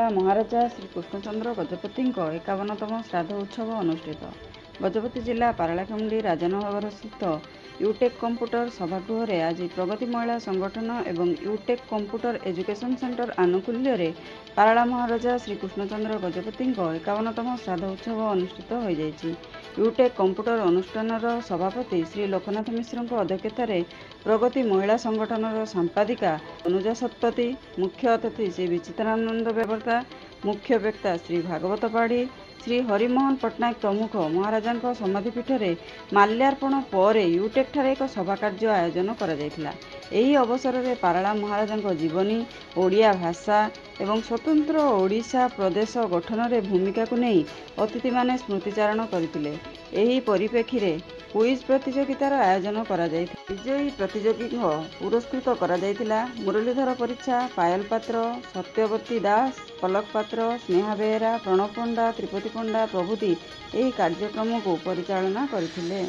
ପାରଳା ମହାରାଜା ଶ୍ରୀ କୃଷ୍ଣଚନ୍ଦ୍ର ଗଜପତିଙ୍କ 51ତମ ଶ୍ରାଦ୍ଧ ଉତ୍ସବ ଅନୁଷ୍ଠିତ। ଗଜପତି ଜିଲ୍ଲା ପାରଳାଖେମୁଣ୍ଡି ରାଜନଗର ସ୍ଥିତ ୟୁଟେକ୍ କମ୍ପ୍ୟୁଟର ସଭାଗୃହରେ ଆଜି ପ୍ରଗତି ମହିଳା ସଂଗଠନ ଏବଂ ୟୁଟେକ୍ କମ୍ପ୍ୟୁଟର ଏଜୁକେସନ୍ ସେଣ୍ଟର ଆନୁକୂଲ୍ୟରେ ପାରଳା ମହାରାଜା ଶ୍ରୀ କୃଷ୍ଣଚନ୍ଦ୍ର ଗଜପତିଙ୍କ 51ତମ ଶ୍ରାଦ୍ଧ ଉତ୍ସବ ଅନୁଷ୍ଠିତ ହୋଇଯାଇଛି। ୟୁଟେକ୍ କମ୍ପ୍ୟୁଟର ଅନୁଷ୍ଠାନର ସଭାପତି ଶ୍ରୀ ଲୋକନାଥ ମିଶ୍ରଙ୍କ ଅଧ୍ୟକ୍ଷତାରେ ପ୍ରଗତି ମହିଳା ସଂଗଠନର ସମ୍ପାଦିକା ଅନୁଜା ଶତପଥୀ, ମୁଖ୍ୟ ଅତିଥି ଶ୍ରୀ ବିଚିତ୍ରାନନ୍ଦ ବେବର୍ତ୍ତା, ମୁଖ୍ୟ ବକ୍ତା ଶ୍ରୀ ଭାଗବତ ପାଢ଼ୀ, ଶ୍ରୀ ହରିମୋହନ ପଟ୍ଟନାୟକ ପ୍ରମୁଖ ମହାରାଜାଙ୍କ ସମାଧିପୀଠରେ ମାଲ୍ୟାର୍ପଣ ପରେ ୟୁଟେକ୍ ଠାରେ ଏକ ସଭାକାର୍ଯ୍ୟ ଆୟୋଜନ କରାଯାଇଥିଲା। ଏହି ଅବସରରେ ପାରଳା ମହାରାଜାଙ୍କ ଜୀବନୀ, ଓଡ଼ିଆ ଭାଷା ଏବଂ ସ୍ୱତନ୍ତ୍ର ଓଡ଼ିଶା ପ୍ରଦେଶ ଗଠନରେ ଭୂମିକାକୁ ନେଇ ଅତିଥିମାନେ ସ୍ମୃତିଚାରଣ କରିଥିଲେ। ଏହି ପରିପ୍ରେକ୍ଷୀରେ କୁଇଜ୍ ପ୍ରତିଯୋଗିତାର ଆୟୋଜନ କରାଯାଇଥିଲା। ବିଜୟୀ ପ୍ରତିଯୋଗୀଙ୍କ ପୁରସ୍କୃତ କରାଯାଇଥିଲା। ମୁରଲୀଧର ପରିଚ୍ଛା, ପାୟଲ ପାତ୍ର, ସତ୍ୟବତୀ ଦାସ, ପଲକ ପାତ୍ର, ସ୍ନେହା ବେହେରା, ପ୍ରଣବ ପଣ୍ଡା, ତ୍ରିପତି ପଣ୍ଡା ପ୍ରଭୃତି ଏହି କାର୍ଯ୍ୟକ୍ରମକୁ ପରିଚାଳନା କରିଥିଲେ।